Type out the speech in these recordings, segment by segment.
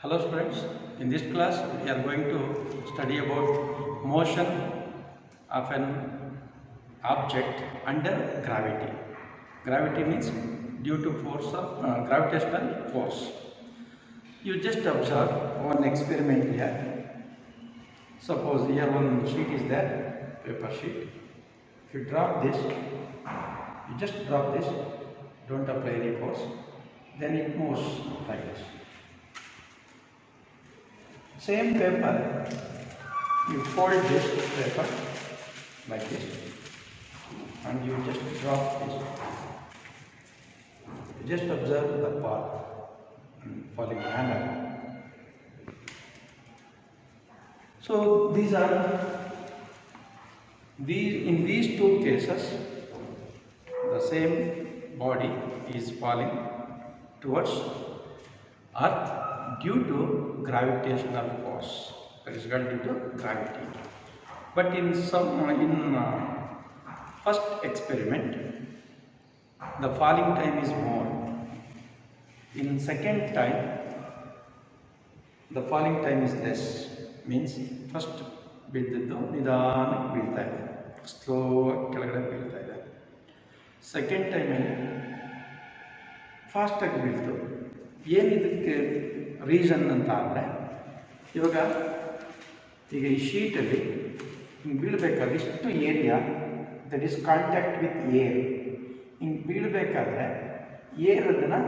Hello students, in this class we are going to study about motion of an object under gravity. Gravity means due to force of gravitational force. You just observe one experiment here. Suppose here one sheet is there, paper sheet. If you drop this, you just drop this, don't apply any force, then it moves like this. Same paper, you fold this paper like this and you just drop this. You just observe the path and falling manner. So in these two cases, the same body is falling towards earth due to gravitational force. That is due to gravity. But in first experiment, the falling time is more. In second time, the falling time is less. Means first ಬಿದ್ದಿದ್ದು ನಿಧಾನಕ್ಕೆ ಬೀಳ್ತಾ ಇದೆ, slow ಕೆಳಗಡೆ ಬೀಳ್ತಾ ಇದೆ. Second ಟೈಮಲ್ಲಿ ಫಾಸ್ಟಾಗಿ ಬೀಳ್ತು. ಏನಿದಕ್ಕೆ reason ಅಂತ ಅಂದರೆ, ಇವಾಗ ಈ ಶೀಟಲ್ಲಿ ಹಿಂಗೆ ಬೀಳಬೇಕಾದ್ರೆ ಇಷ್ಟು area that is contact with air, ಹಿಂಗೆ ಬೀಳಬೇಕಾದ್ರೆ ಏರ್ ಅದನ್ನು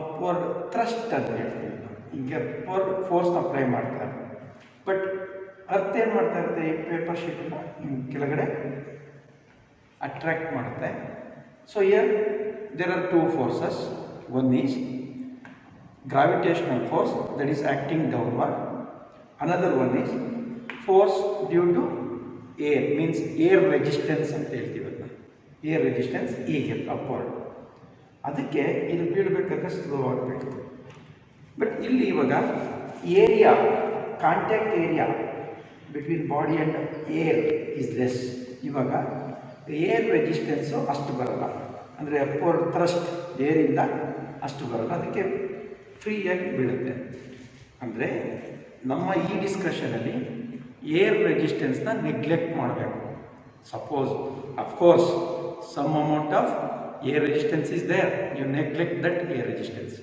ಅಪ್ವರ್ಡ್ ಥ್ರಸ್ಟ್ ಅಂತ ಹೇಳ್ತೀವಿ. ಹಿಂಗೆ ಅಪ್ವರ್ಡ್ ಫೋರ್ಸ್ ಅಪ್ಲೈ ಮಾಡ್ತಾರೆ. ಬಟ್ ಅರ್ಥ ಏನು ಮಾಡ್ತಾ ಇರುತ್ತೆ, ಈ ಪೇಪರ್ ಶೀಟನ್ನು ಹಿಂಗೆ ಕೆಳಗಡೆ ಅಟ್ರಾಕ್ಟ್ ಮಾಡುತ್ತೆ. So here there are two forces. One is gravitational force that is acting downward. Another one is force due to air, means air resistance ಅಂತ ಹೇಳ್ತೀವಿ. ಏರ್ ರೆಸಿಸ್ಟೆನ್ಸ್ ಹೀಗೆ ಅಪ್ವರ್ಡ್. ಅದಕ್ಕೆ ಇದು ಬೀಳಬೇಕಾದ್ರೆ ಸ್ಲೋ ಆಗಬೇಕು. ಬಟ್ ಇಲ್ಲಿ ಇವಾಗ area, contact area between body and air is less. ಇವಾಗ air resistance ಅಷ್ಟು ಬರಲ್ಲ, ಅಂದರೆ ಅಪ್ವರ್ಡ್ ಥ್ರಸ್ಟ್ ಏರಿಂದ ಅಷ್ಟು ಬರಲ್ಲ, ಅದಕ್ಕೆ ಫ್ರೀಯಾಗಿ ಬೀಳುತ್ತೆ. ಅಂದರೆ ನಮ್ಮ ಈ ಡಿಸ್ಕಷನಲ್ಲಿ ಏರ್ ರೆಸಿಸ್ಟೆನ್ಸ್ನ ನೆಗ್ಲೆಕ್ಟ್ ಮಾಡಬೇಕು. Suppose of course some amount of air resistance is there, you neglect that air resistance.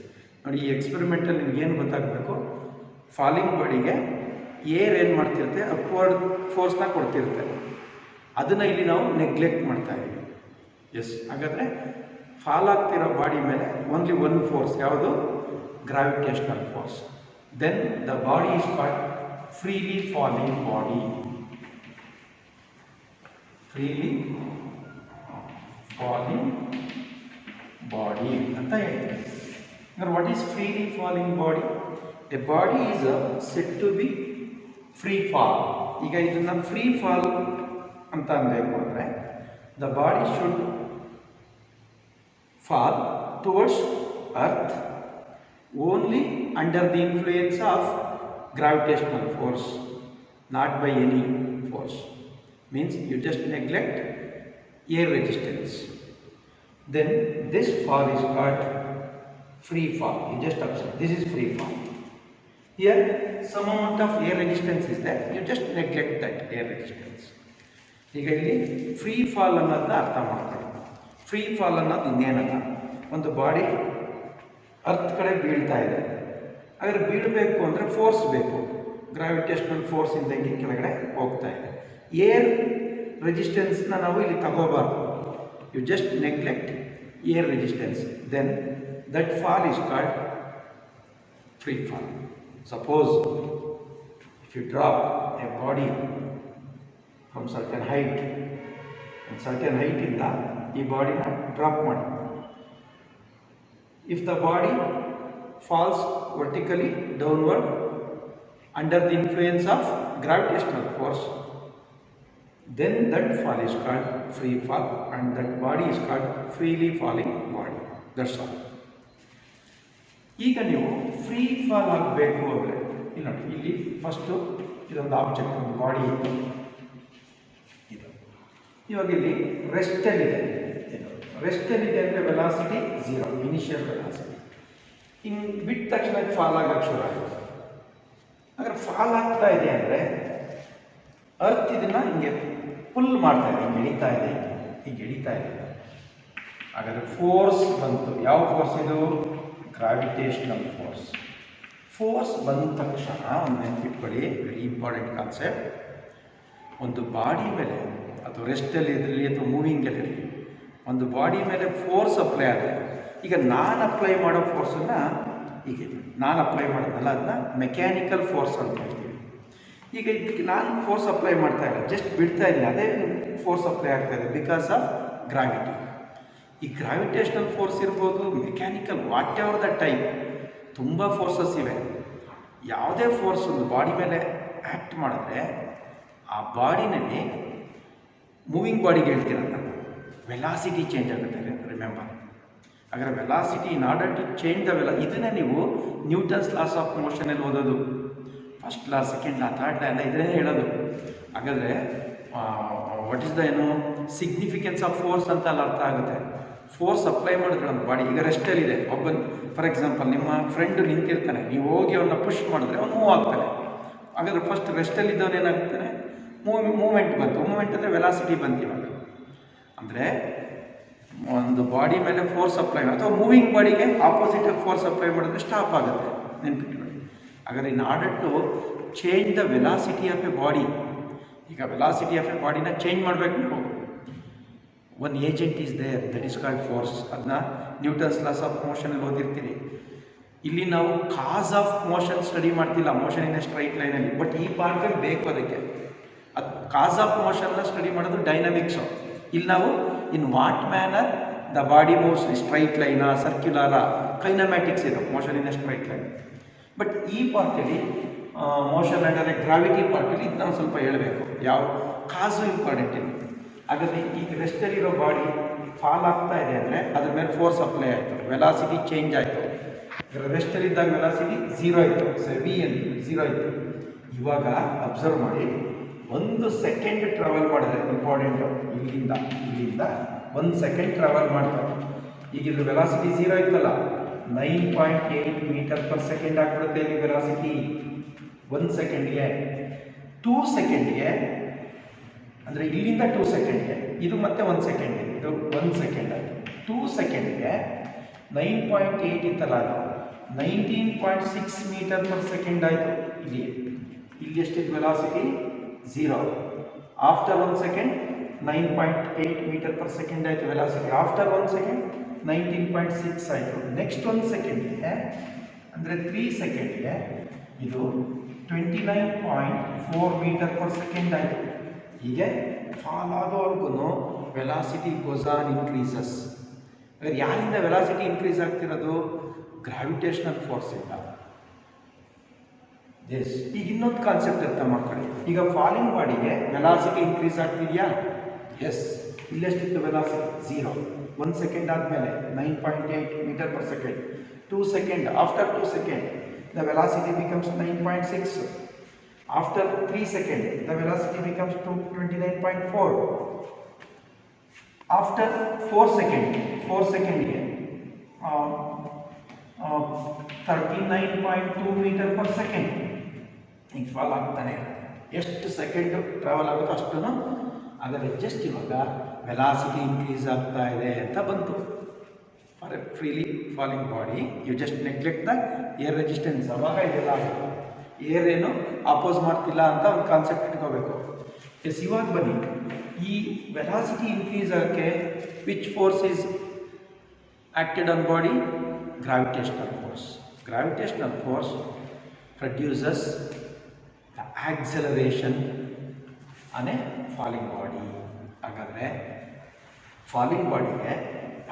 ನೋಡಿ, ಈ ಎಕ್ಸ್ಪೆರಿಮೆಂಟಲ್ಲಿ ನಿಮ್ಗೆ ಏನು ಗೊತ್ತಾಗಬೇಕು, ಫಾಲಿಂಗ್ ಬಾಡಿಗೆ ಏರ್ ಏನು ಮಾಡ್ತಿರುತ್ತೆ, ಅಪ್ವರ್ಡ್ ಫೋರ್ಸ್ನ ಕೊಡ್ತಿರುತ್ತೆ. ಅದನ್ನು ಇಲ್ಲಿ ನಾವು ನೆಗ್ಲೆಕ್ಟ್ ಮಾಡ್ತಾ ಇದ್ದೀವಿ. ಎಸ್, ಹಾಗಾದರೆ ಫಾಲ್ ಆಗ್ತಿರೋ ಬಾಡಿ ಮೇಲೆ ಓನ್ಲಿ ಒನ್ ಫೋರ್ಸ್, ಯಾವುದು? Gravitational force. Then the body is called freely falling body. Freely falling body anta ಹೇಳ್ತೀವಿ. Now what is freely falling body? A body is said to be free fall. ಈಗ ಇದನ್ನ free fall ಅಂತ ಅನ್ಬೇಕು ಅಂದರೆ, the body should fall towards earth only under the influence of gravitational force, not by any force. Means you just neglect air resistance. Then this fall is called free fall. You just observe, this is free fall. Here some amount of air resistance is there, you just neglect that air resistance. ಈಗ ಇಲ್ಲಿ free fall ಅನ್ನೋದನ್ನ ಅರ್ಥ ಮಾಡ್ತಾರೆ. Free fall ಅನ್ನೋದು ಇನ್ನೇನಲ್ಲ, ಒಂದು body earth ಕಡೆ ಬೀಳ್ತಾ ಇದೆ. ಆದರೆ ಬೀಳಬೇಕು ಅಂದರೆ ಫೋರ್ಸ್ ಬೇಕು, ಗ್ರಾವಿಟೇಷನಲ್ ಫೋರ್ಸ್ ಇಂದಂಗೆ ಕೆಳಗಡೆ ಹೋಗ್ತಾ ಇದೆ. ಏರ್ ರೆಸಿಸ್ಟೆನ್ಸ್ನ ನಾವು ಇಲ್ಲಿ ತಗೋಬಾರ್ದು, you just neglect air resistance, then that fall is called free fall. Suppose if you drop a body from certain height, certain ಹೈಟಿಂದ ಈ ಬಾಡಿನ ಡ್ರಾಪ್ ಮಾಡಿ. If the body falls vertically downward under the influence of gravitational force, then that fall is called free fall and that body is called freely falling body. That's all. ಈಗ ನೀವು free fall ಆಗಬೇಕು ಅಂದರೆ ಇಲ್ಲಿ ನೋಡಿ, ಇಲ್ಲಿ first ಇದೊಂದು object, ಒಂದು body ಇತ್ತು, ಇದು ಇವಾಗ ಇಲ್ಲಿ ರೆಸ್ಟಲ್ಲಿದೆ. ರೆಸ್ಟಲ್ಲಿದೆ ಅಂದರೆ ವೆಲಾಸಿಟಿ 0, ಇನಿಷಿಯಲ್ ವೆಲಾಸಿಟಿ. ಹಿಂಗೆ ಬಿಟ್ಟ ತಕ್ಷಣ ಫಾಲ್ ಆಗೋಕ್ಕೆ ಶುರು ಆಗುತ್ತೆ. ಹಾಗಾದ್ರೆ ಫಾಲ್ ಆಗ್ತಾ ಇದೆ ಅಂದರೆ ಅರ್ತ್ ಇದನ್ನು ಹಿಂಗೆ ಪುಲ್ ಮಾಡ್ತಾ ಇದೆ, ಹಿಂಗೆ ಎಳಿತಾ ಇದೆ, ಹೀಗೆ ಎಳಿತಾ ಇದೆ. ಹಾಗಾದರೆ ಫೋರ್ಸ್ ಬಂತು. ಯಾವ ಫೋರ್ಸ್ ಇದು? Gravitational force. ಫೋರ್ಸ್ ಬಂದ ತಕ್ಷಣ ಒಂದು ನೆನಪಿಟ್ಕೊಳ್ಳಿ, ವೆರಿ ಇಂಪಾರ್ಟೆಂಟ್ ಕಾನ್ಸೆಪ್ಟ್. ಒಂದು ಬಾಡಿ ಮೇಲೆ ಅಥವಾ ರೆಸ್ಟಲ್ಲಿ ಇರಲಿ ಅಥವಾ ಮೂವಿಂಗಲ್ಲಿರಲಿ, ಒಂದು ಬಾಡಿ ಮೇಲೆ ಫೋರ್ಸ್ ಅಪ್ಲೈ ಆದರೆ, ಈಗ ನಾನು ಅಪ್ಲೈ ಮಾಡೋ ಫೋರ್ಸನ್ನು, ಹೀಗೆ ನಾನು ಅಪ್ಲೈ ಮಾಡೋದಲ್ಲ, ಅದನ್ನ ಮೆಕ್ಯಾನಿಕಲ್ ಫೋರ್ಸ್ ಅಂತ ಹೇಳ್ತೀವಿ. ಈಗ ಇದಕ್ಕೆ ನಾನು ಫೋರ್ಸ್ ಅಪ್ಲೈ ಮಾಡ್ತಾ ಇಲ್ಲ, ಜಸ್ಟ್ ಬಿಡ್ತಾ ಇದ್ದೀನಿ, ಅದೇ ಫೋರ್ಸ್ ಅಪ್ಲೈ ಆಗ್ತಾ ಇದೆ ಬಿಕಾಸ್ ಆಫ್ ಗ್ರಾವಿಟಿ. ಈ ಗ್ರಾವಿಟೇಷನಲ್ ಫೋರ್ಸ್ ಇರ್ಬೋದು, mechanical, what ever the type, ತುಂಬ ಫೋರ್ಸಸ್ ಇವೆ. ಯಾವುದೇ ಫೋರ್ಸ್ ಒಂದು ಬಾಡಿ ಮೇಲೆ ಆ್ಯಕ್ಟ್ ಮಾಡಿದ್ರೆ ಆ ಬಾಡಿನಲ್ಲಿ ಮೂವಿಂಗ್ ಬಾಡಿಗೆ ಹೇಳ್ತೀರಲ್ಲ, ವೆಲಾಸಿಟಿ ಚೇಂಜ್ ಆಗುತ್ತೆ. ರಿಮೆಂಬರ್, ಹಾಗಾದರೆ velocity in order to change the ಇದನ್ನೇ ನೀವು ನ್ಯೂಟನ್ಸ್ ಲಾಸ್ ಆಫ್ ಮೋಷನಲ್ಲಿ ಓದೋದು. First law, second law, third law ಎಲ್ಲ ಇದನ್ನೇ ಹೇಳೋದು. ಹಾಗಾದರೆ what is the significance of force ಅಂತ ಅಲ್ಲಿ ಅರ್ಥ ಆಗುತ್ತೆ. ಫೋರ್ಸ್ ಅಪ್ಲೈ ಮಾಡಿದ್ರೆ ಒಂದು ಬಾಡಿ, ಈಗ ರೆಸ್ಟಲ್ಲಿದೆ, ಫಾರ್ ಎಕ್ಸಾಂಪಲ್ ನಿಮ್ಮ ಫ್ರೆಂಡ್ ನಿಂತಿರ್ತಾನೆ, ನೀವು ಹೋಗಿ ಅವನ್ನ ಪುಷ್ ಮಾಡಿದ್ರೆ ಅವ್ನು ಮೂವ್ ಆಗ್ತಾನೆ. ಹಾಗಾದರೆ ಫಸ್ಟ್ ರೆಸ್ಟಲ್ಲಿದ್ದವನು ಏನಾಗ್ತಾನೆ? ಮೂವ್ಮೆಂಟ್ ಬಂತು. ಮೂವ್ಮೆಂಟ್ ಅಂದರೆ ವೆಲಾಸಿಟಿ ಬಂತು. ಇವಾಗ ಅಂದರೆ ಒಂದು ಬಾಡಿ ಮೇಲೆ ಫೋರ್ಸ್ ಅಪ್ಲೈ ಅಥವಾ ಮೂವಿಂಗ್ ಬಾಡಿಗೆ ಆಪೋಸಿಟಾಗಿ ಫೋರ್ಸ್ ಅಪ್ಲೈ ಮಾಡಿದ್ರೆ ಸ್ಟಾಪ್ ಆಗುತ್ತೆ, ನೆನ್ಪಿಟ್ಕೊಳ್ಳಿ. ಹಾಗಾದರೆ in order to change the velocity of a body, ಈಗ ವೆಲಾಸಿಟಿ ಆಫ್ ಎ ಬಾಡಿನ ಚೇಂಜ್ ಮಾಡಬೇಕು ನೀವು, one agent is there, that is called force. ಅದನ್ನ ನ್ಯೂಟನ್ಸ್ ಲಾಸ್ ಆಫ್ ಮೋಷನಲ್ಲಿ ಓದಿರ್ತೀರಿ. ಇಲ್ಲಿ ನಾವು ಕಾಸ್ ಆಫ್ ಮೋಷನ್ ಸ್ಟಡಿ ಮಾಡ್ತಿಲ್ಲ, ಮೋಷನ್ ಇನ್ ಎ ಸ್ಟ್ರೈಟ್ ಲೈನಲ್ಲಿ, ಬಟ್ ಈ ಪಾರ್ಟಲ್ಲಿ ಬೇಕು ಅದಕ್ಕೆ. ಅದು ಕಾಸ್ ಆಫ್ ಮೋಷನ್ನ ಸ್ಟಡಿ ಮಾಡೋದು ಡೈನಮಿಕ್ಸು. ಇಲ್ಲಿ ನಾವು in what manner the body moves, straight ಲೈನಾ, ಸರ್ಕ್ಯುಲರಾ, ಕೈನಮ್ಯಾಟಿಕ್ಸ್ ಇದೆ motion in a straight line. But ಈ ಪಾರ್ಟಲ್ಲಿ ಮೋಷನ್ ಅಂದರೆ ಗ್ರಾವಿಟಿ ಪಾರ್ಟಲ್ಲಿ ಇದು ನಾವು ಸ್ವಲ್ಪ ಹೇಳಬೇಕು, ಯಾವ ಕಾಸು ಇಂಪಾರ್ಟೆಂಟ್ ಇದೆ. ಹಾಗಾದರೆ ಈಗ ರೆಸ್ಟಲ್ಲಿರೋ ಬಾಡಿ ಫಾಲ್ ಆಗ್ತಾ ಇದೆ ಅಂದರೆ ಅದ್ರ ಮೇಲೆ ಫೋರ್ಸ್ ಅಪ್ಲೈ ಆಯಿತು, ವೆಲಾಸಿಟಿ ಚೇಂಜ್ ಆಯಿತು. ರೆಸ್ಟಲ್ಲಿದ್ದಾಗ ವೆಲಾಸಿಟಿ 0 ಆಯಿತು, ವಿ ಅಂತ 0 ಆಯಿತು. ಇವಾಗ ಅಬ್ಸರ್ವ್ ಮಾಡಿ, 1 ಸೆಕೆಂಡ್ ಟ್ರಾವೆಲ್ ಮಾಡಿದ್ರೆ, ಇಂಪಾರ್ಟೆಂಟು, ಇಲ್ಲಿಂದ 1 ಸೆಕೆಂಡ್ ಟ್ರಾವೆಲ್ ಮಾಡ್ತಾರೆ. ಈಗ ಇದ್ರ ವೆಲಾಸಿಟಿ 0 ಇತ್ತಲ್ಲ, 9.8 ಮೀಟರ್ ಪರ್ ಸೆಕೆಂಡ್ ಆಗಿಬಿಡುತ್ತೆ ಇಲ್ಲಿ ವೆಲಾಸಿಟಿ 1 ಸೆಕೆಂಡ್ಗೆ. 2 ಸೆಕೆಂಡ್ಗೆ ಅಂದರೆ ಇಲ್ಲಿಂದ 2 ಸೆಕೆಂಡ್ಗೆ, ಇದು ಮತ್ತೆ 1 ಸೆಕೆಂಡ್ಗೆ, ಇದು 1 ಸೆಕೆಂಡ್ ಆಯಿತು. 2 ಸೆಕೆಂಡ್ಗೆ 9.8 ಇತ್ತಲ್ಲ, ಅದು 19.6 ಮೀಟರ್ ಪರ್ ಸೆಕೆಂಡ್ ಆಯಿತು. ಇಲ್ಲಿ ಎಷ್ಟಿತ್ತು velocity? 0. After 1 second 9.8 meter per second ಆಯಿತು ವೆಲಾಸಿಟಿ. ಆಫ್ಟರ್ 1 ಸೆಕೆಂಡ್ 19.6 ಆಯಿತು. ನೆಕ್ಸ್ಟ್ 1 ಸೆಕೆಂಡ್ಗೆ ಅಂದರೆ 3 ಸೆಕೆಂಡ್ಗೆ ಇದು 29.4 ಮೀಟರ್ ಪರ್ ಸೆಕೆಂಡ್ ಆಯಿತು. ಹೀಗೆ ಫಾಲ್ ಆಗೋವರೆಗೂ ವೆಲಾಸಿಟಿ ಗೋಸ್ ಆನ್ ಇನ್ಕ್ರೀಸಸ್. ಯಾರಿಂದ ವೆಲಾಸಿಟಿ ಇನ್ಕ್ರೀಸ್ ಆಗ್ತಿರೋದು? ಗ್ರಾವಿಟೇಷನಲ್ ಫೋರ್ಸಿಂದ. ಈಗ ಇನ್ನೊಂದು ಕಾನ್ಸೆಪ್ಟ್ ಅರ್ಥ ಮಾಡ್ಕೊಳ್ಳಿ. ಈಗ ಫಾಲಿಂಗ್ ಬಾಡಿಗೆ ವೆಲಾಸಿಟಿ ಇನ್ಕ್ರೀಸ್ ಆಗ್ತಿದೆಯಾ? ಎಸ್. ಇಲ್ಲೆಷ್ಟಿತ್ತು ವೆಲಾಸಿಟಿ? 0. 1 ಸೆಕೆಂಡ್ ಆದಮೇಲೆ 9.8 meter per second. 2 second, after 2 second the velocity becomes 9.6. After 3 seconds, the velocity becomes 29.4. After 4 seconds, 39.2 meter per second. ಈಗ ಫಾಲ್ ಆಗ್ತಾನೆ, ಎಷ್ಟು ಸೆಕೆಂಡ್ ಟ್ರಾವೆಲ್ ಆಗುತ್ತೋ ಅಷ್ಟು. ಹಾಗಾದರೆ ಜಸ್ಟ್ ಇವಾಗ ವೆಲಾಸಿಟಿ ಇನ್ಕ್ರೀಸ್ ಆಗ್ತಾ ಇದೆ ಅಂತ ಬಂತು. For a freely falling body you just neglect the air resistance. ಅವಾಗ ಇದೆಲ್ಲ ಆಗುತ್ತೆ. ಏರ್ ಏನು ಅಪೋಸ್ ಮಾಡ್ತಿಲ್ಲ ಅಂತ ಒಂದು ಕಾನ್ಸೆಪ್ಟ್ ಇಟ್ಕೋಬೇಕು. ಎಸ್, ಇವಾಗ ಬನ್ನಿ, ಈ ವೆಲಾಸಿಟಿ ಇನ್ಕ್ರೀಸ್ ಆಗೋಕ್ಕೆ which force is acted on body? Gravitational force. Gravitational force produces the acceleration on A falling body. ಹಾಗಾದರೆ ಫಾಲಿಂಗ್ ಬಾಡಿಗೆ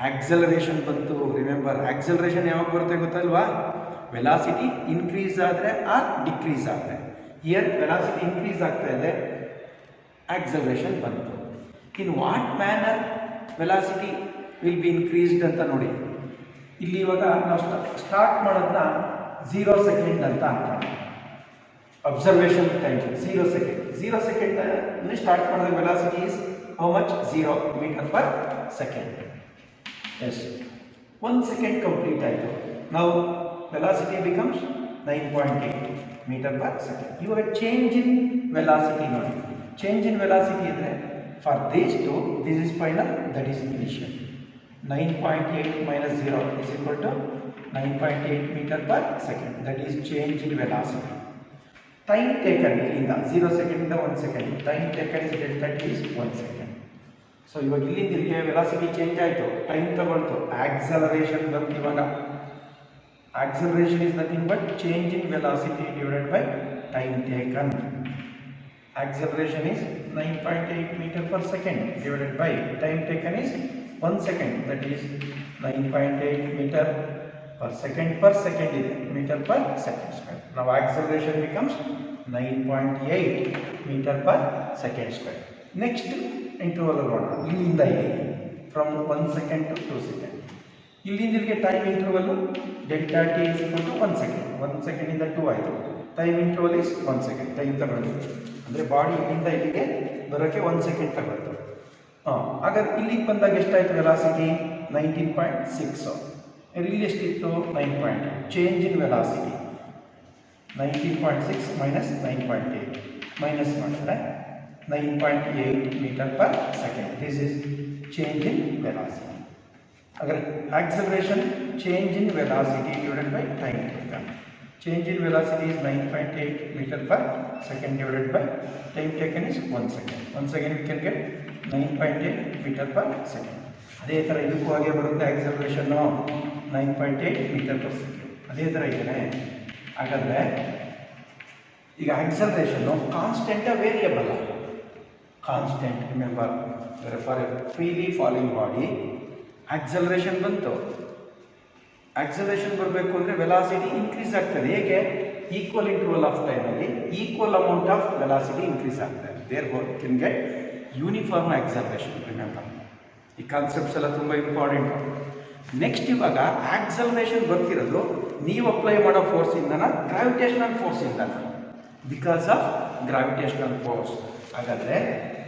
ಆಕ್ಸಲರೇಷನ್ ಬಂತು. ರಿಮೆಂಬರ್, ಆಕ್ಸಲರೇಷನ್ ಯಾವಾಗ ಬರುತ್ತೆ ಗೊತ್ತಲ್ವಾ? ವೆಲಾಸಿಟಿ ಇನ್ಕ್ರೀಸ್ ಆದರೆ ಆರ್ ಡಿಕ್ರೀಸ್ ಆದರೆ. ಹಿಯರ್ ವೆಲಾಸಿಟಿ ಇನ್ಕ್ರೀಸ್ ಆಗ್ತಾ ಇದೆ, ಆಕ್ಸಲರೇಷನ್ ಬಂತು. ಇನ್ what manner velocity will be increased ಅಂತ ನೋಡಿ. ಇಲ್ಲಿ ಇವಾಗ ನಾವು ಸ್ಟಾರ್ಟ್ ಮಾಡೋದನ್ನ 0 ಸೆಕೆಂಡ್ ಅಂತ ಅಂತಾರೆ. Observation time 0 second. 0 second start ಮಾಡಿದಾಗ velocity is how much? 0 meter per second. Yes, 1 second complete ಆಯಿತು. ನಾವು velocity becomes 9.8 meter per second. ಇವಾಗ change in velocity ನೋಡಿ. Change in velocity ಇದ್ರೆ for these two, this is final, that is initial. 9.8 minus 0 is equal to 9.8 meter per second. That is change in velocity. Time taken ಇಲ್ಲಿಂದ 0 second ಇಂದ 1 second. Time taken is delta t is 1 second. So ಇವಾಗ ಇಲ್ಲಿಂದ ಇಲ್ಲಿಗೆ velocity change ಆಯಿತು, time ತಗೊಳ್ತು, acceleration ಬಂತು. ಇವಾಗ acceleration is nothing but change in velocity divided by time taken. Acceleration is 9.8 meter per second divided by time taken is 1 second, that is 9.8 meter per second ಇದೆ meter per second square. Now acceleration becomes 9.8 meter per second square. Next interval ನೋಡೋಣ. ಇಲ್ಲಿಂದ ಇಲ್ಲಿ from 1 second to 2 second. ಇಲ್ಲಿಂದ ಇಲ್ಲಿಗೆ time interval delta T is equal to 1 second. 1 second ಇಂದ 2 ಆಯಿತು. Time interval is 1 second. Time ತಗೊಳ್ತೀವಿ ಅಂದರೆ body ಇಲ್ಲಿಂದ ಇಲ್ಲಿಗೆ ಬರೋಕ್ಕೆ 1 second ತಗೊಳ್ತು. ಹಾಗಾದ್ರೆ ಇಲ್ಲಿಗೆ ಬಂದಾಗ ಎಷ್ಟಾಯಿತು ವೆಲಾಸಿಟಿ? 19.6. ಇಲ್ಲಿ ಎಷ್ಟಿತ್ತು? 9.8. Change in velocity 19.6 minus 9.8 minus ಮಾಡಿದ್ರೆ 9.8 meter per second. This is change in velocity. अगर acceleration change in velocity divided by time taken. Change in velocity is 9.8 meter per second divided by time taken is 1 second. 1 second we can get 9.8 meter per second. ಅದೇ ಥರ ಇದಕ್ಕೂ ಹಾಗೆ ಬರುತ್ತೆ ಆಕ್ಸಲರೇಷನ್ನು 9.8 meter per second. ಅದೇ ಥರ ಇದೆ. ಹಾಗಾದರೆ ಈಗ ಆಕ್ಸಲರೇಷನ್ನು ಕಾನ್ಸ್ಟೆಂಟ variable? Constant. Remember, for a freely falling body acceleration ಬಂತು. ಆಕ್ಸಲರೇಷನ್ ಬರಬೇಕು ಅಂದರೆ ವೆಲಾಸಿಟಿ ಇನ್ಕ್ರೀಸ್ ಆಗ್ತದೆ. ಹೇಗೆ? ಈಕ್ವಲ್ ಇಂಟರ್ವಲ್ ಆಫ್ ಟೈಮಲ್ಲಿ equal amount of velocity increase ಆಗ್ತದೆ. Therefore can get uniform acceleration. Remember, ಈ ಕಾನ್ಸೆಪ್ಟ್ಸ್ ಎಲ್ಲ ತುಂಬ ಇಂಪಾರ್ಟೆಂಟು. ನೆಕ್ಸ್ಟ್ ಇವಾಗ ಆಕ್ಸಲರೇಷನ್ ಬರ್ತಿರೋದು ನೀವು ಅಪ್ಲೈ ಮಾಡೋ ಫೋರ್ಸಿಂದನ ಗ್ರಾವಿಟೇಷನಲ್ ಫೋರ್ಸಿಂದನ? Because of gravitational force. ಹಾಗಾದರೆ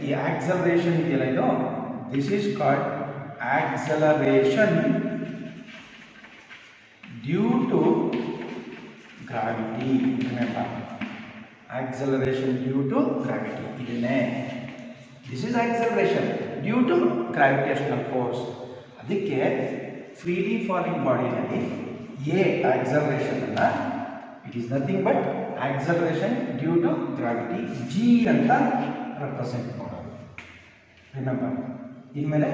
ಈ ಆಕ್ಸಲರೇಷನ್ ಇದೆಯಲ್ಲ ಇದು, this is called acceleration due to gravity. Acceleration due to gravity ಇದನ್ನೇ. This is acceleration due to gravitational force. ಅದಕ್ಕೆ ಫ್ರೀಲಿ ಫಾಲಿಂಗ್ ಬಾಡಿನಲ್ಲಿ ಎ ಆಕ್ಸಲರೇಷನ್ ಅನ್ನ it is nothing but acceleration due to gravity G ಅಂತ represent ಮಾಡೋದು. Remember, ಇನ್ಮೇಲೆ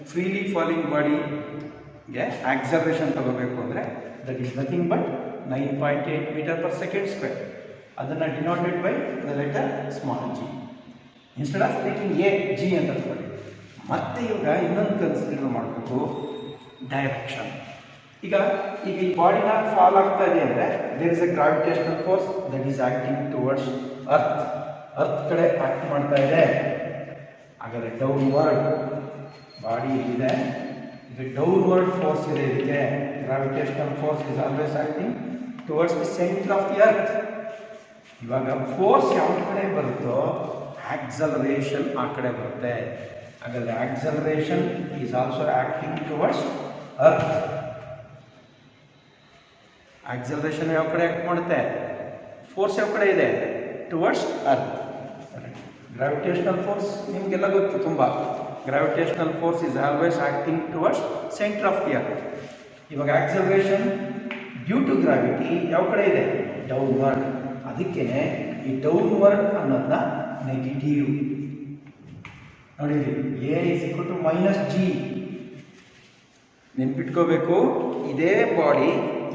freely falling ಬಾಡಿಗೆ acceleration ತಗೋಬೇಕು ಅಂದರೆ that is nothing but 9.8 meter per second square. ಅದನ್ನು denoted by the letter small G. Instead of taking a G ಅಂತ ತಗೊಳ್ಳಿ. ಮತ್ತೆ ಇವಾಗ ಇನ್ನೊಂದು ಕನ್ಸಿಡರ್ ಮಾಡಬೇಕು, ಡೈರೆಕ್ಷನ್. ಈಗ ಈ ಬಾಡಿನ ಫಾಲ್ ಆಗ್ತಾ ಇದೆ ಅಂದರೆ there is a gravitational force that is acting towards earth. Earth ಕಡೆ ಆಕ್ಟ್ ಮಾಡ್ತಾ ಇದೆ. ಹಾಗಾದರೆ ಡೌನ್ವರ್ಡ್ ಬಾಡಿ ಇದೆ, ಇದು ಡೌನ್ವರ್ಡ್ ಫೋರ್ಸ್ ಇದೆ. ಇದಕ್ಕೆ gravitational force is always acting towards the centre of the earth. ಇವಾಗ ಫೋರ್ಸ್ ಯಾವ ಕಡೆ ಬರುತ್ತೋ ಆಕ್ಸಲರೇಷನ್ ಆ ಕಡೆ ಬರುತ್ತೆ. ಹಾಗಾದರೆ acceleration is also acting towards earth. Acceleration ಯಾವ ಕಡೆ ಆಕ್ಟ್ ಮಾಡುತ್ತೆ? ಫೋರ್ಸ್ ಯಾವ ಕಡೆ ಇದೆ? Towards earth. ಗ್ರಾವಿಟೇಷನಲ್ ಫೋರ್ಸ್ ನಿಮಗೆಲ್ಲ ಗೊತ್ತು ತುಂಬ. Gravitational force is always acting towards centre of the earth. ಇವಾಗ ಆಕ್ಸಲರೇಷನ್ ಡ್ಯೂ ಟು ಗ್ರಾವಿಟಿ ಯಾವ ಕಡೆ ಇದೆ? ಡೌನ್ವರ್ಡ್. ಅದಕ್ಕೆ ಈ ಡೌನ್ವರ್ಡ್ ಅನ್ನೋದನ್ನ ನೆಗೆಟಿವ್ ನೋಡಿರಿ. A is equal to minus G. ನೆನ್ಪಿಟ್ಕೋಬೇಕು, ಇದೇ ಬಾಡಿ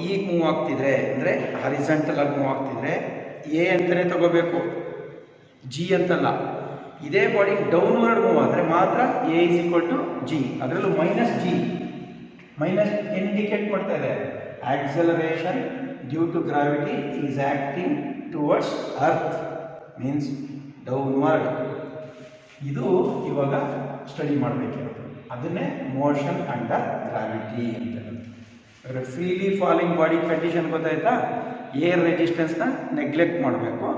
ಈಗ ಮೂವ್ ಆಗ್ತಿದ್ರೆ ಅಂದರೆ ಹಾರಿಜಾಂಟಲ್ ಆಗಿ ಮೂವ್ ಆಗ್ತಿದ್ರೆ ಎ ಅಂತಲೇ ತಗೋಬೇಕು, ಜಿ ಅಂತಲ್ಲ. ಇದೇ ಬಾಡಿ ಡೌನ್ವರ್ಡ್ ಮೂವ್ ಆದರೆ ಮಾತ್ರ A is equal to G. ಅದರಲ್ಲೂ ಮೈನಸ್ ಜಿ. ಮೈನಸ್ ಇಂಡಿಕೇಟ್ ಮಾಡ್ತಾ ಇದೆ acceleration due to gravity is acting towards earth means downward. ಇದು ಇವಾಗ ಸ್ಟಡಿ ಮಾಡಬೇಕಿರೋದು. ಅದನ್ನೇ ಮೋಷನ್ ಅಂಡರ್ ಗ್ರಾವಿಟಿ ಅಂತ. ಫ್ರೀಲಿ ಫಾಲಿಂಗ್ ಬಾಡಿ ಕಂಡೀಷನ್ ಗೊತ್ತಾಯ್ತಾ? ಏರ್ ರೆಸಿಸ್ಟೆನ್ಸ್ನ ನೆಗ್ಲೆಕ್ಟ್ ಮಾಡಬೇಕು.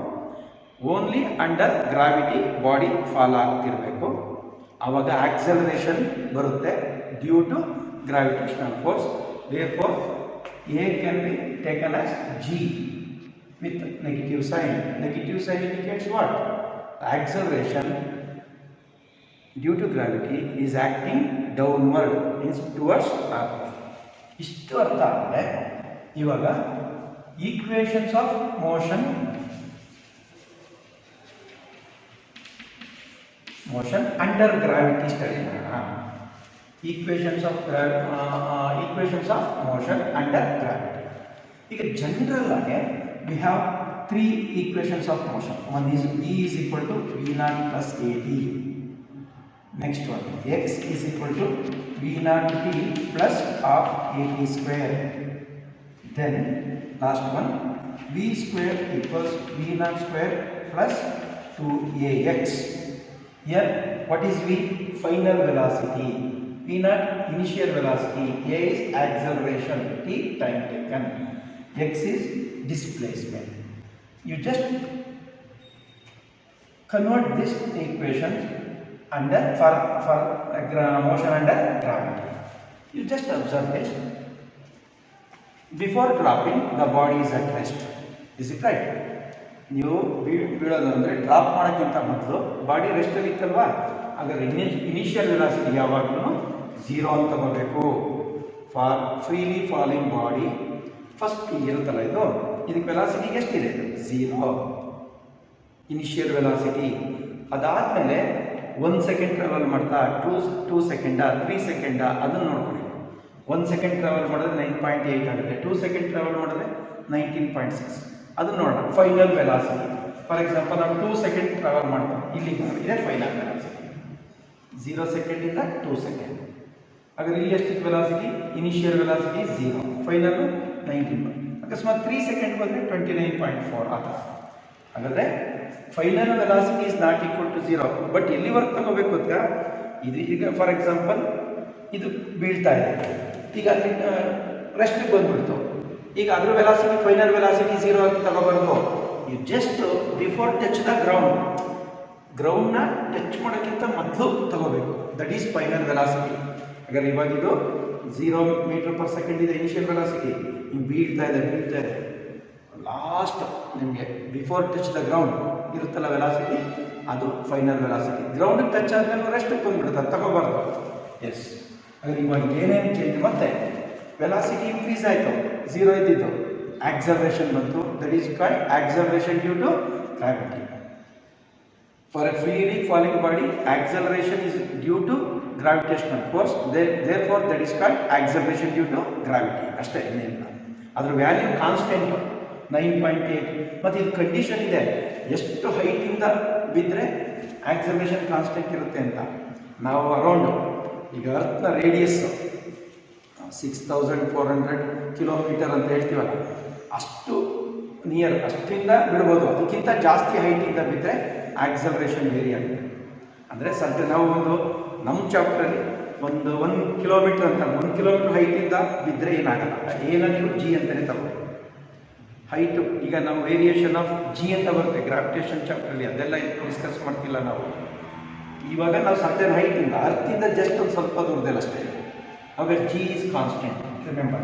Only under gravity body fall ಆಗ್ತಿರಬೇಕು. ಆವಾಗ ಆಕ್ಸಲರೇಷನ್ ಬರುತ್ತೆ due to gravitational force. Therefore A can be taken as G with negative sign. Negative sign indicates what? The acceleration due to gravity is acting downward, means towards earth. ಇಷ್ಟು ಅರ್ಥ ಆದರೆ ಇವಾಗ equations of motion under gravity study ಮಾಡೋಣ. Equations of motion under gravity. ಈಗ general ಆಗಿ we have 3 equations of motion. One is V is equal to V0 plus AT. Next one, x is equal to V0 t plus half AT square. Then last one, V square equals V0 square plus 2AX. Here what is V? Final velocity. V0 initial velocity, A is acceleration, T time taken, X is displacement. You just convert this equation under for motion under gravity. You just observe this. Before dropping, the body is at rest. Is it right? ನೀವು ಬೀಳೋದು ಅಂದರೆ drop ಮಾಡೋಕ್ಕಿಂತ ಮೊದಲು body ರೆಸ್ಟಲ್ಲಿ ಇತ್ತಲ್ವಾ, ಹಾಗಾದ್ರೆ initial velocity ಯಾವಾಗಲೂ 0 ಅಂತ ತಗೋಬೇಕು. For freely falling body first ಇರುತ್ತಲ್ಲ ಇದಕ್ಕೆ ವೆಲಾಸಿಟಿಗೆ ಎಷ್ಟಿದೆ? 0 ಇನಿಷಿಯಲ್ ವೆಲಾಸಿಟಿ. ಅದಾದಮೇಲೆ 1 ಸೆಕೆಂಡ್ ಟ್ರಾವೆಲ್ ಮಾಡ್ತಾ 2 ಸೆಕೆಂಡಾ 3 ಸೆಕೆಂಡಾ ಅದನ್ನು ನೋಡ್ಕೊಳ್ಳಿ. 1 ಸೆಕೆಂಡ್ ಟ್ರಾವೆಲ್ ಮಾಡಿದ್ರೆ 9.8 ಆಗುತ್ತೆ, 2 ಸೆಕೆಂಡ್ ಟ್ರಾವೆಲ್ ಮಾಡಿದ್ರೆ 19.6 ಅದನ್ನು ನೋಡೋಣ. ಫೈನಲ್ ವೆಲಾಸಿಟಿ ಫಾರ್ ಎಕ್ಸಾಂಪಲ್ ನಾವು 2 ಸೆಕೆಂಡ್ ಟ್ರಾವೆಲ್ ಮಾಡ್ತೀವಿ, ಇಲ್ಲಿ ಇದೆ ಫೈನಲ್ ವೆಲಾಸಿಟಿ 0 ಸೆಕೆಂಡಿಂದ 2 ಸೆಕೆಂಡ್. ಹಾಗಾದ್ರೆ ಇಲ್ಲಿ ಎಷ್ಟಿತ್ತು ವೆಲಾಸಿಟಿ? Initial velocity 0, final 19. ಅಕಸ್ಮಾತ್ 3 ಸೆಕೆಂಡ್ ಬಂದರೆ 29.4 ಆ ಥರ. ಹಾಗಾದರೆ final velocity is not equal to 0. But ಎಲ್ಲಿವರೆಗೆ ತಗೋಬೇಕು ಅಂತ, ಇದು ಈಗ ಫಾರ್ ಎಕ್ಸಾಂಪಲ್ ಇದು ಬೀಳ್ತಾ ಇದೆ, ಈಗ ಅಲ್ಲಿ ರೆಸ್ಟ್ಗೆ ಬಂದ್ಬಿಡ್ತು. ಈಗ ಅದ್ರ ವೆಲಾಸಿಟಿ ಫೈನಲ್ ವೆಲಾಸಿಟಿ 0 ಅಂತ ತಗೋಬಾರ್ದು. You just before touch the ಗ್ರೌಂಡ್ನ ಟಚ್ ಮಾಡೋಕ್ಕಿಂತ ಮೊದಲು ತಗೋಬೇಕು. That is final velocity. ಹಾಗಾದ್ರೆ ಇವಾಗ ಇದು 0 ಮೀಟರ್ ಪರ್ ಸೆಕೆಂಡ್ ಇದೆ ಇನಿಷಿಯಲ್ ವೆಲಾಸಿಟಿ. ಹಿಂಗೆ ಬೀಳ್ತಾ ಇದೆ. ಲಾಸ್ಟ್ ನಿಮಗೆ ಬಿಫೋರ್ ಟಚ್ ದ ಗ್ರೌಂಡ್ ಇರುತ್ತಲ್ಲ ವೆಲಾಸಿಟಿ, ಅದು ಫೈನಲ್ ವೆಲಾಸಿಟಿ. ಗ್ರೌಂಡಿಗೆ ಟಚ್ ಆದಮೇಲೆ ರೆಸ್ಟಿಗೆ ಬಂದ್ಬಿಡುತ್ತೆ, ತಗೋಬಾರ್ದು. ಎಸ್, ಹಾಗಾದ್ರೆ ಇವಾಗ ಏನೇನು ಚೇಂಜ್, ಮತ್ತೆ ವೆಲಾಸಿಟಿ ಇನ್ಕ್ರೀಸ್ ಆಯಿತು, 0 ಇದ್ದಿದ್ದು ಆಕ್ಸಲರೇಷನ್ ಬಂತು. That is called acceleration due to gravity. For a freely falling body acceleration is due to gravitational force, therefore that is called acceleration due to gravity. ಅಷ್ಟೇ, ಇನ್ನೇನಿಲ್ಲ. ಅದ್ರ ವ್ಯಾಲ್ಯೂ ಕಾನ್ಸ್ಟೆಂಟು 9.8. ಮತ್ತು ಇದು condition ಇದೆ, ಎಷ್ಟು ಹೈಟಿಂದ ಬಿದ್ದರೆ ಆಕ್ಸಲರೇಷನ್ ಕಾನ್ಸ್ಟೆಂಟ್ ಇರುತ್ತೆ ಅಂತ. ನಾವು ಅರೌಂಡ್ ಈಗ ಅರ್ಥನ ರೇಡಿಯಸ್ 6400 ಕಿಲೋಮೀಟರ್ ಅಂತ ಹೇಳ್ತೀವಲ್ಲ, ಅಷ್ಟು ನಿಯರ್, ಅಷ್ಟಿಂದ ಬಿಡ್ಬೋದು. ಅದಕ್ಕಿಂತ ಜಾಸ್ತಿ ಹೈಟಿಂದ ಬಿದ್ದರೆ ಆಕ್ಸಲರೇಷನ್ ವೇರಿ ಆಗುತ್ತೆ. ಅಂದರೆ ಸದ್ಯ ನಾವು ನಮ್ಮ ಚಾಪ್ಟ್ರಲ್ಲಿ 1 ಕಿಲೋಮೀಟರ್ ಅಂತ 1 ಕಿಲೋಮೀಟರ್ ಹೈಟಿಂದ ಬಿದ್ದರೆ ಏನಾಗಲ್ಲ, ಏನಂದ್ರೂ G ಅಂತಲೇ ತಗೋಬೇಕು ಹೈಟು. ಈಗ ನಾವು ವೇರಿಯೇಷನ್ ಆಫ್ G ಅಂತ ಬರುತ್ತೆ ಗ್ರಾವಿಟೇಷನ್ ಚಾಪ್ಟ್ರಲ್ಲಿ, ಅದೆಲ್ಲ ಡಿಸ್ಕಸ್ ಮಾಡ್ತಿಲ್ಲ ನಾವು. ಇವಾಗ ನಾವು ಸರ್ಟನ್ ಹೈಟಿಂದ ಅರ್ಥಿಂದ ಜಸ್ಟ್ ಒಂದು ಸ್ವಲ್ಪ ದೂರದಲ್ಲಿ ಅಷ್ಟೇ. ಹಾಗಾದ್ರೆ G is constant. Remember,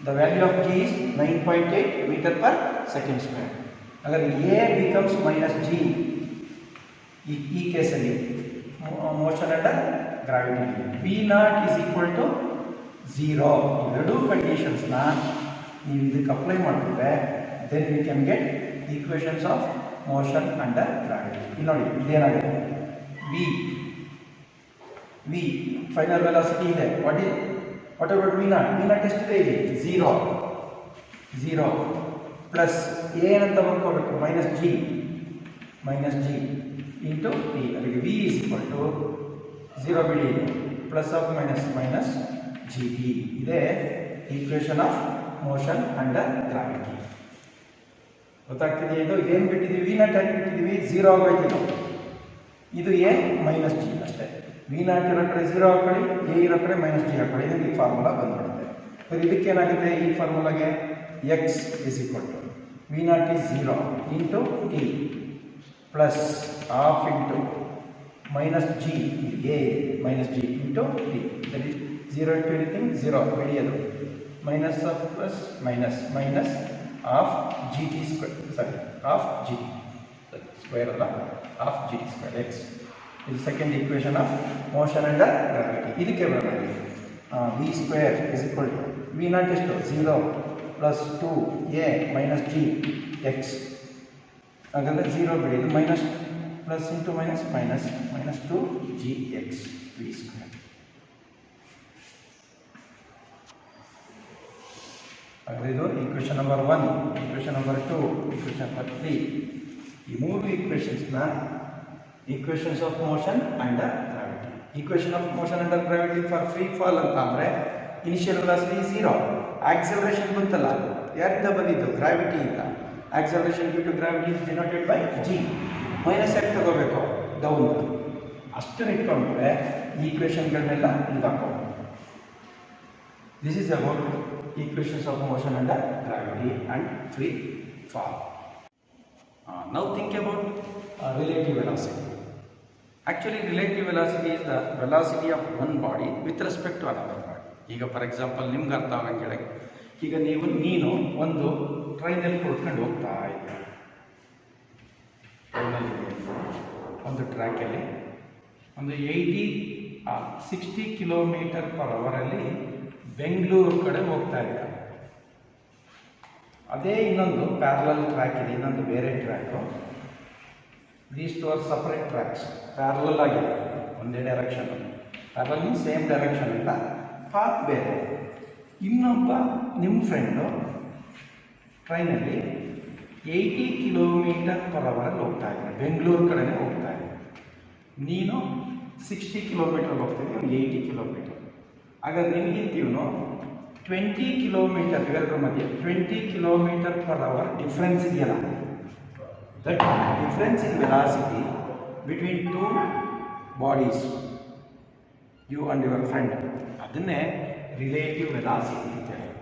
the value of G is 9.8 meter per second square. ಹಾಗಾದ್ರೆ A becomes minus G ಈ ಕೇಸಲ್ಲಿ motion under gravity. V0 is equal to 0. ಇವೆರಡೂ ಕಂಡೀಷನ್ಸ್ನ ನೀವು ಇದಕ್ಕೆ ಅಪ್ಲೈ ಮಾಡಿದ್ರೆ then we can get equations of motion under gravity. ಇಲ್ಲಿ ನೋಡಿ ಇದೇನಾಗುತ್ತೆ, V ಫೈನಲ್ ವೆಲಾಸಿಟಿ ಇದೆ. What about V0? V0 ಎಷ್ಟಿದೆ ಇಲ್ಲಿ? 0 ಪ್ಲಸ್ ಏನಂತ ಬರ್ಕೋಬೇಕು? -G into T. ಅಲ್ಲಿಗೆ V is equal to 0 ಬಿಡಿ, ಪ್ಲಸ್ ಆಫ್ ಮೈನಸ್ GT. ಇದೇ equation of motion under gravity. ಗೊತ್ತಾಗ್ತಿದೆಯಾ? ಇದೇನು ಬಿಟ್ಟಿದ್ದೀವಿ? V0 ಹಾಕಿ ಬಿಟ್ಟಿದ್ದೀವಿ, 0 ಆಗೋಯ್ತು. ಇದು A -G ಅಷ್ಟೇ. V0 ಇರೋ ಕಡೆ 0 ಹಾಕೊಳ್ಳಿ, A ಇರೋ ಕಡೆ -G ಹಾಕೊಳ್ಳಿ. ಇದಕ್ಕೆ ಈ ಫಾರ್ಮುಲಾ ಬಂದ್ಬಿಡುತ್ತೆ. ಇದಕ್ಕೇನಾಗುತ್ತೆ? ಈ ಫಾರ್ಮುಲಾಗೆ X is equal to V0 is 0 into T plus half into -G, A -G into T. That is 0 into anything 0 ಬಿಡಿಯೋದು, minus of plus minus of gt square, sorry, of gt square ಅಲ್ಲ, of gt square x. ಇದು second equation of motion under gravity. ಇದಕ್ಕೆ ಬರೋಣ. v square is equal to v naught ಎಷ್ಟು 0 plus 2a minus g x. ಹಾಗಾದರೆ 0 ಬಿಡಿ, ಇದು minus plus into minus minus minus 2g x v square. ಹಾಗಾದರೆ ಇದು equation number 1, equation number 2, equation number 3. ಈ ಮೂರು ಈಕ್ವೇಷನ್ಸ್ನ equations of motion under gravity. Equation of motion under gravity for free fall ಅಂತ ಅಂದರೆ ಇನಿಷಿಯಲ್ ವೆಲಾಸಿಟಿ 0, ಆಕ್ಸಲರೇಷನ್ ಬಂತಲ್ಲ ಯಾರಿಂದ ಬಂದಿದ್ದು, ಗ್ರಾವಿಟಿಯಿಂದ. Acceleration due to gravity is denoted by g. Minus ಯಾಕೆ ತಗೋಬೇಕು, ಡೌನ್. ಅಷ್ಟನ್ನು ಇಟ್ಕೊಂಡ್ರೆ ಈಕ್ವೇಷನ್ಗಳನ್ನೆಲ್ಲ ಇಲ್ಲಿ ಹಾಕೋದು. This is about equations of motion under gravity and free fall. Now think about relative velocity. Actually relative velocity is the velocity of one body with respect to another body. ಈಗ for example ನಿಮ್ಗೆ ಅರ್ಥ ಆಗಂಗೆ ಹೇಳಿ, ಈಗ ನೀನು ಒಂದು ಟ್ರೈನಲ್ಲಿ ಕುಳ್ಕೊಂಡು ಹೋಗ್ತಾ ಇದ್ದೆ, ಒಂದು ಟ್ರ್ಯಾಕಲ್ಲಿ ಒಂದು 60 ಕಿಲೋಮೀಟರ್ ಪರ್ ಅವರಲ್ಲಿ ಬೆಂಗಳೂರು ಕಡೆ ಹೋಗ್ತಾ ಇದ್ದಾರೆ. ಅದೇ ಇನ್ನೊಂದು ಪ್ಯಾರಲಲ್ ಟ್ರ್ಯಾಕ್ ಇದೆ, ಇನ್ನೊಂದು ಬೇರೆ track. These two are separate tracks, parallel ಆಗಿದೆ, ಒಂದೇ direction. Parallel means same direction ಇಲ್ಲ, ಪಾತ್ ಬೇರೆ. ಇನ್ನೊಬ್ಬ ನಿಮ್ಮ ಫ್ರೆಂಡು ಟ್ರೈನಲ್ಲಿ 80 ಕಿಲೋಮೀಟರ್ ಪರ್ ಅವರಲ್ಲಿ ಹೋಗ್ತಾ ಇದ್ದಾರೆ, ಬೆಂಗಳೂರು ಕಡೆನೇ ಹೋಗ್ತಾ ಇದ್ದಾರೆ. ನೀನು 60 ಕಿಲೋಮೀಟರ್ ಹೋಗ್ತಿದ್ದೆ, 80 ಕಿಲೋಮೀಟರ್. ಹಾಗಾದ್ರೆ ನಿಮಗಿಂತೀವನು 20 ಕಿಲೋಮೀಟರ್, ಇವೆರಡರ ಮಧ್ಯೆ 20 ಕಿಲೋಮೀಟರ್ ಪರ್ ಅವರ್ ಡಿಫ್ರೆನ್ಸ್ ಇದೆಯಲ್ಲ, that difference in velocity between two bodies, you and your friend, ಅದನ್ನೇ ರಿಲೇಟಿವ್ ವೆಲಾಸಿಟಿ ಅಂತ ಹೇಳಿ.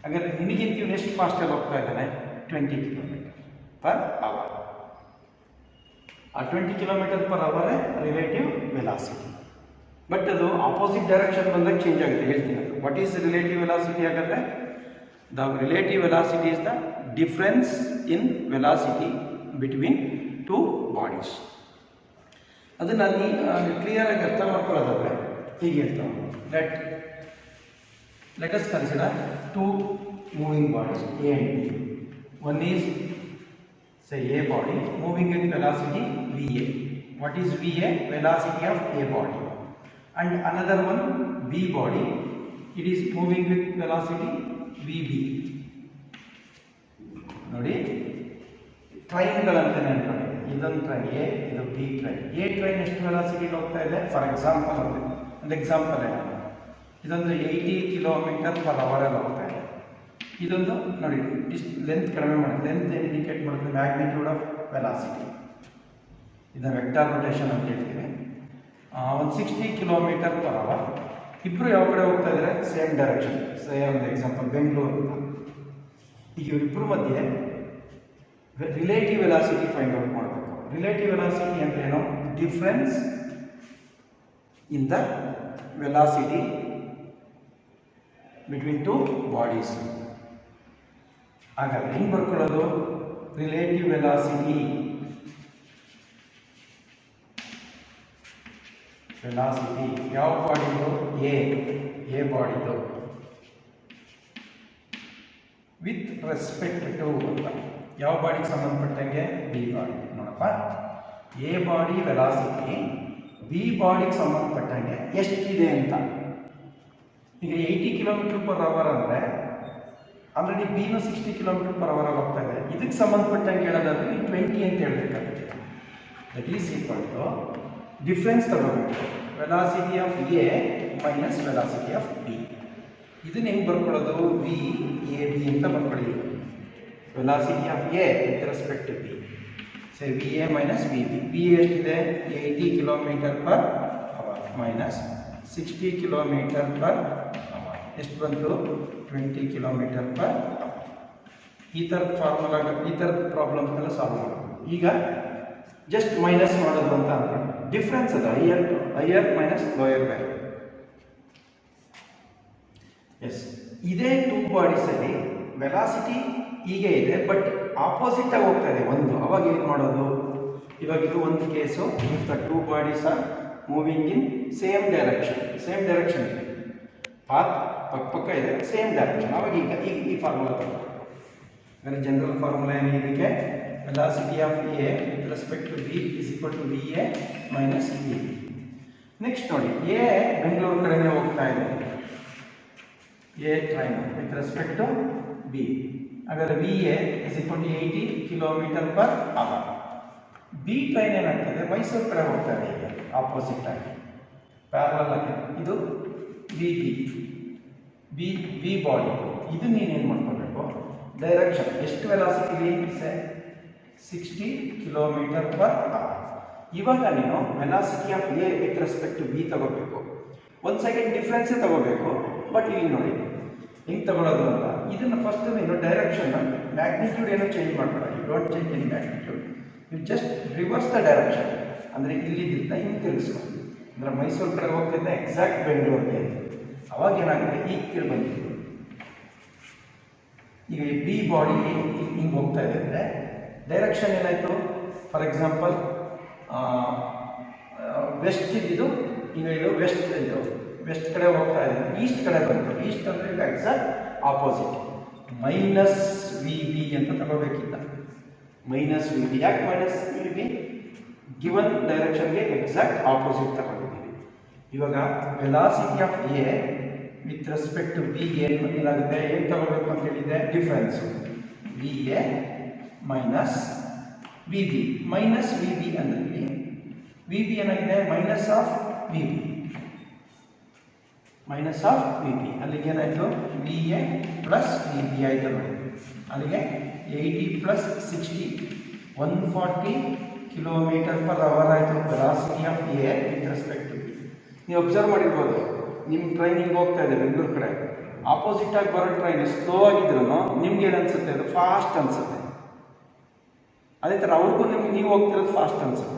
ಹಾಗಾದರೆ ನಿನಗಿಂತೀವನು ಎಷ್ಟು ಫಾಸ್ಟಾಗಿ ಹೋಗ್ತಾ ಇದ್ದಾನೆ, 20 ಕಿಲೋಮೀಟರ್ ಪರ್ ಅವರ್. ಆ 20 ಕಿಲೋಮೀಟರ್ ಪರ್ ಅವರೇ ರಿಲೇಟಿವ್ ವೆಲಾಸಿಟಿ. ಬಟ್ ಅದು ಆಪೋಸಿಟ್ ಡೈರೆಕ್ಷನ್ ಬಂದಾಗ ಚೇಂಜ್ ಆಗುತ್ತೆ, ಹೇಳ್ತೀನಿ. What is relative velocity? ಹಾಗಾದರೆ the relative velocity is the difference in velocity between two bodies. ಅದನ್ನು ಕ್ಲಿಯರಾಗಿ ಅರ್ಥ ಮಾಡ್ಕೊಳ್ಳೋದಾದರೆ ಹೀಗೆ ಹೇಳ್ತಾವೆ. Let us consider two moving bodies A and B. One is say a body moving with velocity va. What is va? Velocity of a body. And another one b body, it is moving with velocity vb. ನೋಡಿ, ಟ್ರೈನ್ಗಳಂತಾನೆ ಅನ್ಕೊಳ್ಳಿ. ಇದೊಂದು train A, ಇದು B train. A train ಎಷ್ಟು ವೆಲಾಸಿಟಿಲಿ ಹೋಗ್ತಾ ಇದೆ? For example ಒಂದು example ಹೇಳೋಣ. ಇದೊಂದು 80 ಕಿಲೋಮೀಟರ್ ಪರ್ ಅವರಲ್ಲಿ ಹೋಗ್ತಾ ಇದೆ. ಇದೊಂದು ನೋಡಿ, ಲೆಂತ್ ಕಡಿಮೆ ಮಾಡುತ್ತೆ. ಲೆಂತ್ ಇಂಡಿಕೇಟ್ ಮಾಡುತ್ತೆ ಮ್ಯಾಗ್ನಿಟ್ಯೂಡ್ ಆಫ್ ವೆಲಾಸಿಟಿ. ಇದನ್ನು ವೆಕ್ಟಾರ್ ರೊಟೇಷನ್ ಅಂತ ಹೇಳ್ತೀವಿ. ಒಂದು 60 ಕಿಲೋಮೀಟರ್ ಪರ್ ಅವರ್. ಇಬ್ಬರು ಯಾವ ಕಡೆ ಹೋಗ್ತಾ ಇದ್ದಾರೆ? Same direction. ಒಂದು ಎಕ್ಸಾಂಪಲ್ ಬೆಂಗಳೂರು. ಈಗ ಇವರಿಬ್ಬರ ಮಧ್ಯೆ ರಿಲೇಟಿವ್ ವೆಲಾಸಿಟಿ ಫೈಂಡ್ ಔಟ್ ಮಾಡಬೇಕು. ರಿಲೇಟಿವ್ ವೆಲಾಸಿಟಿ ಅಂದರೆ ಏನು? Difference in the velocity between two bodies. ಹಾಗಾದ್ರೆ ಹೆಂಗೆ ಬರ್ಕೊಳ್ಳೋದು? ರಿಲೇಟಿವ್ ವೆಲಾಸಿಟಿ ಯಾವ ಬಾಡಿದು? ಎ ಬಾಡಿದು ವಿತ್ ರೆಸ್ಪೆಕ್ಟ್ ಟು ಅಂತ. ಯಾವ ಬಾಡಿಗೆ ಸಂಬಂಧಪಟ್ಟಂಗೆ? B body. ನೋಡಪ್ಪ, ಎ ಬಾಡಿ ವೆಲಾಸಿಟಿ ಬಿ ಬಾಡಿಗೆ ಸಂಬಂಧಪಟ್ಟಂಗೆ ಎಷ್ಟಿದೆ ಅಂತ. ಈಗ 80 ಕಿಲೋಮೀಟರ್ ಪರ್ ಅವರ್ ಅಂದರೆ ಆಲ್ರೆಡಿ ಬಿನೂ 60 ಕಿಲೋಮೀಟರ್ ಪರ್ ಅವರ್ ಹೋಗ್ತಾ ಇದೆ. ಇದಕ್ಕೆ ಸಂಬಂಧಪಟ್ಟಂಗೆ ಹೇಳೋದಾದ್ರೆ 20 ಅಂತ ಹೇಳಬೇಕಾಗುತ್ತೆ. That is equal to difference ತಗೋಬೇಕು, velocity of A minus velocity of B. ಇದನ್ನ ಹೆಂಗೆ ಬರ್ಕೊಳ್ಳೋದು? ವಿ ಎ ಬಿ ಅಂತ ಬರ್ಕೊಳ್ಳಿ. Velocity of A with respect to B, say V A minus V B. V ಎಷ್ಟಿದೆ? 80 kilometre per hour minus 60 kilometre per hour. ಎಷ್ಟು ಬಂತು? 20 kilometre per hour. ಈ ಥರದ ಫಾರ್ಮುಲಾ, ಈ ಥರದ ಪ್ರಾಬ್ಲಮ್ಸ್ನೆಲ್ಲ ಸಾಲ್ವ್ ಮಾಡೋದು. ಈಗ ಜಸ್ಟ್ ಮೈನಸ್ ಮಾಡೋದು ಅಂತ ಅನ್ಕೊಂಡು ಡಿಫ್ರೆನ್ಸ್ ಅದ higher minus lower value. Yes, ಇದೇ ಟೂ ಬಾಡೀಸಲ್ಲಿ ವೆಲಾಸಿಟಿ ಹೀಗೆ ಇದೆ, ಬಟ್ ಆಪೋಸಿಟ್ ಆಗಿ ಹೋಗ್ತಾ ಇದೆ ಒಂದು. ಅವಾಗ ಏನು ಮಾಡೋದು? ಇವಾಗ ಇದು ಒಂದು case, if the two bodies are moving in same direction ಇದೆ, ಪಾತ್ ಪಕ್ಕ ಇದೆ, ಸೇಮ್ ಡೈರೆಕ್ಷನ್. ಅವಾಗ ಈಗ ಈಗ ಈ ಫಾರ್ಮುಲಾ ತಗೋಬೇಕು. ಅಂದರೆ ಜನರಲ್ ಫಾರ್ಮುಲಾ ಏನು ಇದಕ್ಕೆ? Velocity of A with respect to B is equal to V A minus V B. Next ನೋಡಿ, ಎ ಬೆಂಗಳೂರು ಕಡೆನೇ ಹೋಗ್ತಾ ಇದೆ, A train with respect to B. ಹಾಗಾದರೆ V A is equal to 80 km/h. B train ಏನಾಗ್ತದೆ? ಮೈಸೂರು ಕಡೆ ಹೋಗ್ತಾ ಇದೆ, ಈಗ ಆಪೋಸಿಟ್ ಆಗಿ ಪ್ಯಾರಲಲ್ ಆಗಿ. ಇದು ವಿ ಬಿ ಬಾಡಿ. ಇದು ನೀನೇನು ಮಾಡ್ಕೋಬೇಕು? ಡೈರೆಕ್ಷನ್ ಎಷ್ಟು ವೆಲಾಸಿಟಿ? 60 km/h. ಇವಾಗ ನೀನು velocity of A with respect to B ತಗೋಬೇಕು. 1 ಸೆಕೆಂಡ್ ಡಿಫ್ರೆನ್ಸೇ ತಗೋಬೇಕು. ಬಟ್ ಇಲ್ಲಿ ನೋಡಿ ಹೆಂಗೆ ತಗೊಳ್ಳೋದು ಅಂತ. ಇದನ್ನು ಫಸ್ಟ್ ನೀನು ಡೈರೆಕ್ಷನ್ ಮ್ಯಾಗ್ನಿಟ್ಯೂಡ್ ಏನೋ ಚೇಂಜ್ ಮಾಡಬೇಡ. You don't change any magnitude, you just reverse the direction. ಅಂದರೆ ಇಲ್ಲಿದ್ದ ಹಿಂಗೆ ತಿರುಗಿಸ್ಕೊ. ಅಂದರೆ ಮೈಸೂರು ಕಡೆ ಹೋಗ್ತಿದ್ದ ಎಕ್ಸಾಕ್ಟ್ ಬೆಂಗಳೂರಿಗೆ. ಅವಾಗ ಏನಾಗುತ್ತೆ? ಈಗ ತಿರುಗಿ ಬಂದಿದ್ದು. ಈಗ ಈ ಬಿ ಬಾಡಿ ಹಿಂಗೆ ಹೋಗ್ತಾ ಇದೆ ಅಂದರೆ ಡೈರೆಕ್ಷನ್ ಏನಾಯಿತು? ಫಾರ್ ಎಕ್ಸಾಂಪಲ್ ವೆಸ್ಟ್ ಇದ್ದಿದ್ದು ಈಗ ಇದು ವೆಸ್ಟ್ ಕಡೆ ಹೋಗ್ತಾ ಇದೆ, ಈಸ್ಟ್ ಕಡೆ ಬಂತು. ಈಸ್ಟ್ ಅಂದರೆ ಈಗ exact opposite. Minus V B ಅಂತ ತಗೋಬೇಕಿಲ್ಲ. Minus V B. ಯಾಕೆ ಮೈನಸ್ ವಿ ಬಿ? ಗಿವನ್ ಡೈರೆಕ್ಷನ್ಗೆ ಎಕ್ಸಾಕ್ಟ್ ಆಪೋಸಿಟ್ ತಗೊಂಡಿದ್ದೀವಿ. ಇವಾಗ velocity of A with respect to B ಏನಾಗುತ್ತೆ? ಏನು ತಗೋಬೇಕು ಅಂತ ಹೇಳಿದೆ? Difference V A minus V B. Minus V B ಅಂದರೆ ವಿ ಬಿ ಏನಾಗಿದೆ? Minus of V B. ಅಲ್ಲಿಗೆ ಏನಾಯಿತು? V A plus V B ಆಯಿತು ನೋಡಿ. ಅಲ್ಲಿಗೆ 80 + 60 140 km/h ಆಯಿತು velocity of A with respect to B. ನೀವು ಅಬ್ಸರ್ವ್ ಮಾಡಿರ್ಬೋದು, ನಿಮ್ಮ ಟ್ರೈನಿಂಗ್ ಹೋಗ್ತಾ ಇದೆ ಬೆಂಗಳೂರು ಕಡೆ, ಆಪೋಸಿಟ್ ಆಗಿ ಬರೋ ಟ್ರೈನ್ ಸ್ಲೋ ಆಗಿದ್ರು ನಿಮ್ಗೆ ಏನು ಅನಿಸುತ್ತೆ? ಅದು ಫಾಸ್ಟ್ ಅನಿಸುತ್ತೆ. ಅದೇ ಥರ ಅವ್ರಿಗೂ ನೀವು ಹೋಗ್ತಿರೋದು ಫಾಸ್ಟ್ ಅನಿಸುತ್ತೆ.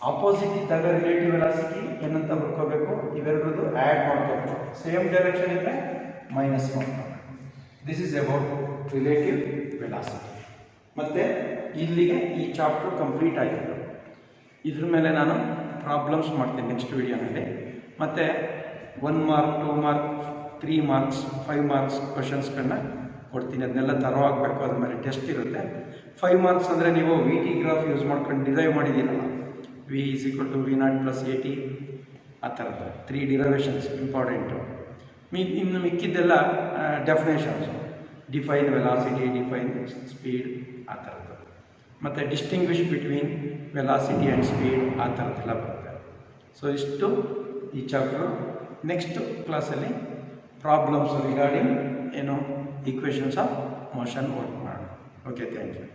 ಆಪೋಸಿಟ್ ಇದ್ದಾಗ ರಿಲೇಟಿವ್ ವೆಲಾಸಿಟಿ ಏನಂತ ಬರ್ಕೋಬೇಕು? ಇವೆರಡರದ್ದು ಆ್ಯಡ್ ಮಾಡ್ಕೋಬೇಕು. ಸೇಮ್ ಡೈರೆಕ್ಷನ್ ಇದ್ದರೆ ಮೈನಸ್ ಮಾಡ್ಕೋಬೇಕು. This is about relative velocity. ಮತ್ತು ಇಲ್ಲಿಗೆ ಈ ಚಾಪ್ಟರ್ ಕಂಪ್ಲೀಟ್ ಆಗಿತ್ತು. ಇದ್ರ ಮೇಲೆ ನಾನು ಪ್ರಾಬ್ಲಮ್ಸ್ ಮಾಡ್ತೀನಿ ನೆಕ್ಸ್ಟ್ ವಿಡಿಯೋನಲ್ಲಿ. ಮತ್ತು 1 ಮಾರ್ಕ್ 2 ಮಾರ್ಕ್ 3 ಮಾರ್ಕ್ಸ್ 5 ಮಾರ್ಕ್ಸ್ ಕ್ವಶನ್ಸ್ಗಳನ್ನ ಕೊಡ್ತೀನಿ. ಅದನ್ನೆಲ್ಲ ತರವಾಗಬೇಕು. ಅದ್ರ ಮೇಲೆ ಟೆಸ್ಟ್ ಇರುತ್ತೆ. 5 ಮಾರ್ಕ್ಸ್ ಅಂದರೆ ನೀವು ವಿ ಟಿ ಗ್ರಾಫ್ ಯೂಸ್ ಮಾಡ್ಕೊಂಡು ಡಿರೈವ್ ಮಾಡಿದ್ದೀರಲ್ಲ, V is equal to V naught plus A T, ಆ ಥರದ್ದು 3 ಡಿರೈವೇಷನ್ಸ್ ಇಂಪಾರ್ಟೆಂಟು. ಇನ್ನು ಮಿಕ್ಕಿದ್ದೆಲ್ಲ definitions, define velocity, define speed, ಆ ಥರದ್ದು. ಮತ್ತು distinguish between velocity and speed, ಆ ಥರದ್ದೆಲ್ಲ ಬರುತ್ತೆ. ಸೊ ಇಷ್ಟು ಈ ಚಾಪ್ಟರು. ನೆಕ್ಸ್ಟ್ ಕ್ಲಾಸಲ್ಲಿ ಪ್ರಾಬ್ಲಮ್ಸ್ ರಿಗಾರ್ಡಿಂಗ್ ಏನು ಈಕ್ವೇಷನ್ಸ್ ಆಫ್ ಮೋಷನ್ ವರ್ಕ್ ಮಾಡೋಣ. Okay, thank you.